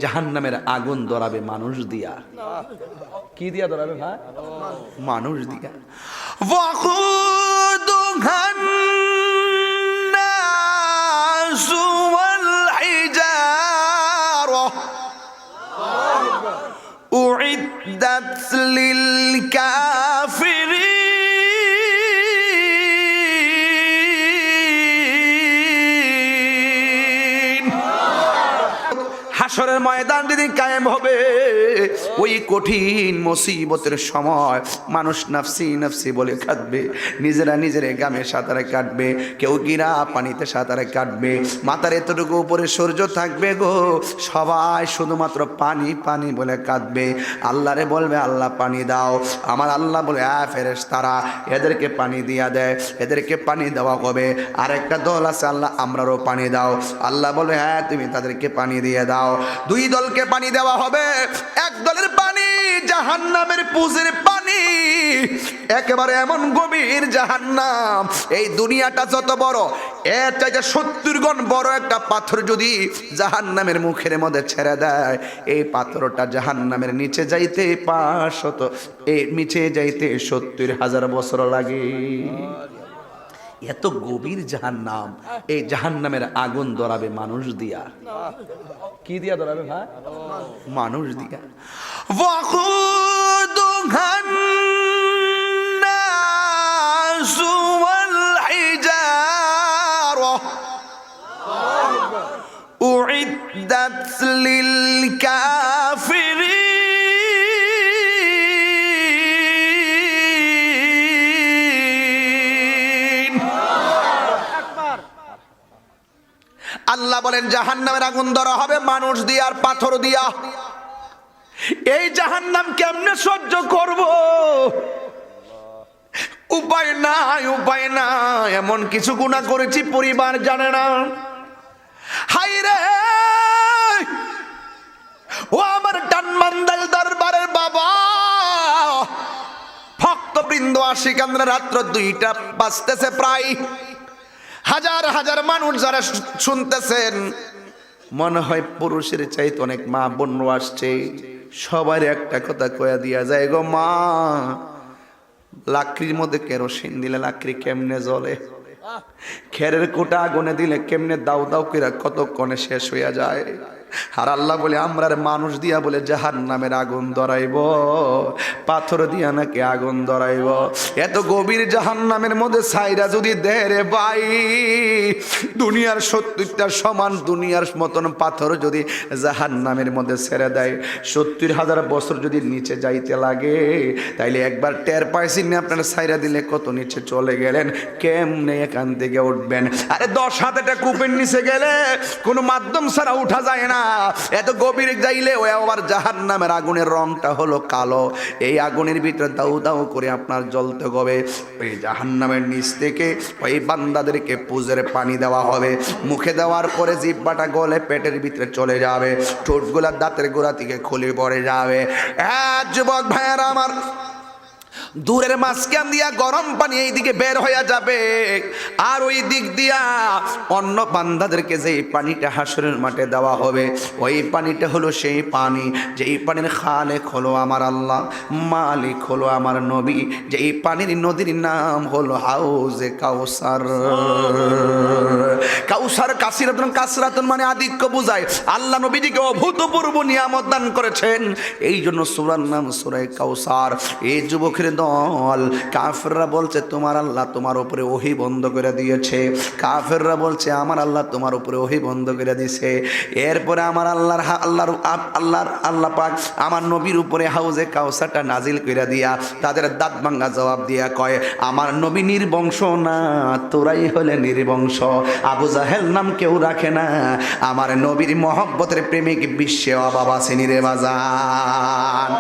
জাহান্নামের আগুন ধরাবে মানুষ দিয়া। কি দিয়া ধরাবে ভাই? মানুষ দিয়া। ওয়াকুদুহান নাসু ওয়াল হিজারা উইদ্দাত লিল কাফিরিন। হাসরের ময়দান যেদিন কায়েম হবে, ওই কঠিন মুসিবতের সময় মানুষ নাফসি নাফসি বলে কাঁদবে, নিজেরা নিজেরা গামে সাঁতারে কাটবে, কেউ গিরা পানিতে সাঁতারে কাটবে, মাথার এতটুকু উপরে সূর্য থাকবে গো, সবাই শুধুমাত্র পানি পানি বলে কাঁদবে। আল্লাহরে বলবে আল্লাহ পানি দাও। আমার আল্লাহ বলে ফেরেশতারা এদেরকে পানি দিয়া দেয়, এদেরকে পানি দেওয়া হবে। আর একটা দল আছে আল্লাহ আমরারও পানি দাও। আল্লাহ বলে হ্যাঁ তুমি তাদেরকে পানি দিয়ে দাও। দুই দলকে পানি দেওয়া হবে। এক দলের পানি জাহান্নামের পুজের পানি, একেবারে এমন গভীর জাহান্নাম, এই দুনিয়াটা যত বড়, এর চাইতে 70 গুণ বড় একটা পাথর যদি জাহান্নামের মুখের মধ্যে ছেড়ে দেয়, এই পাথরটা জাহান্নামের নিচে যাইতে 500, এই নিচে যাইতে 70,000 বছর লাগে। এত গভীর জাহান্নাম। এই জাহান্নামের আগুন ধরাবে মানুষ দিয়া। কি দিয়া ধরাবে ভাই? মানুষ দিয়া। ওয়াকুদুহান নাসু ওয়াল হিজারা উইদ্দাত লিল কাফিরিন। আল্লাহ বলেন জাহান্নামের আগুন ধরা হবে মানুষ দিয়া আর পাথর দিয়া। এই জাহান্নাম কেমনে সহ্য করব? উপায় নাই, উপায় নাই। এমন কিছু গুনাহ করেছি পরিবার জানে না। হায় রে ও আমার টানমান্দাল দরবারের বাবা, ভক্তবৃন্দ আশিকানরা, রাত্র 2টা বাজতেছে প্রায়। হাজার হাজার মানুষ যারা শুনতেছেন, মনে হয় পুরুষের চাইতে অনেক মা বোন আসছে। সবার একটা কথা কয়া দিয়া যায় গো মা, লাকড়ির মধ্যে কেরোসিন দিলে লাকড়ি কেমনে জ্বলে, খেরের কোটা আগুনে দিলে কেমনে দাউ দাউ করে কতক্ষণে শেষ হইয়া যায়। আর আল্লাহ বলে আমরার মানুষ দিয়া বলে জাহান্নামের আগুন ধরাইব, পাথর দিয়া নাকি আগুন ধরাইব। এত গভীর জাহান্নামের মধ্যে ছাইরা যদি দেয় রে ভাই, দুনিয়ার 70টা সমান দুনিয়ার মতন পাথর যদি জাহান্নামের মধ্যে ছেড়ে দেয়, 70,000 বছর যদি নিচে যাইতে লাগে, তাইলে একবার টের পাইছেন না আপনারা ছাইরা দিলে কত নিচে চলে গেলেন, কেমনে এখান থেকে উঠবেন? আরে 10 হাতেটা কূপের নিচে গেলে কোনো মাধ্যম ছাড়া উঠা যায় না। এত গভীর যাইলে ওই আবার জাহান্নামের আগুনের রংটা হলো কালো। এই আগুনের ভিতরে দাউ দাউ করে আপনার জ্বলতে হবে। ওই জাহান্নামের নিচ থেকে ওই বান্দাদেরকে পুজের পানি দেওয়া হবে। মুখে দেওয়ার পরে জিহ্বাটা গলে পেটের ভিতরে চলে যাবে, ঠোঁটগুলা দাঁতের গোড়া থেকে খুলে পড়ে যাবে। যুবক ভাইয়ারা আমার, দূরের মাঝখান দিয়া গরম পানি এইদিকে বের হয়ে যাবে, আর ওই দিক দিয়া অন্য বান্দাদেরকে যেই পানিটা হাসরের মাঠে দেওয়া হবে, ওই পানিটা হলো সেই পানি যেই পানির খালেক হলো আমার আল্লাহ, মালিক হলো আমার নবী। যেই পানির নদীর নাম হলো হাউজে কাউসার। কাউসার কাসিরাতুন, কাসরাতুন মানে আধিক্য বুঝায়। আল্লাহ নবীজিকে অভূতপূর্ব নিয়ামত দান করেছেন, এই জন্য সূরার নাম সূরা কাউসার। এই যুবকের দল কাফেররা বলছে তোমার আল্লাহ তোমার উপরে ওহী বন্ধ করে দিয়েছে। কাফেররা বলছে আমার আল্লাহ তোমার উপরে ওহী বন্ধ করে দিয়েছে। এরপরে আমার আল্লাহ পাক আমার নবীর উপরে হাউজে কাউসারটা নাজিল করে দিয়া তাদের দাঁত ভাঙ্গা জবাব দিয়া কয়, আমার নবী নির্বংশ না, তোরাই হলে নির্বংশ। আবু জাহেল নাম কেউ রাখে না, আমার নবীর মহব্বতের প্রেমিক বিশ্বে অবাবা শ্রেণীরে বাজান।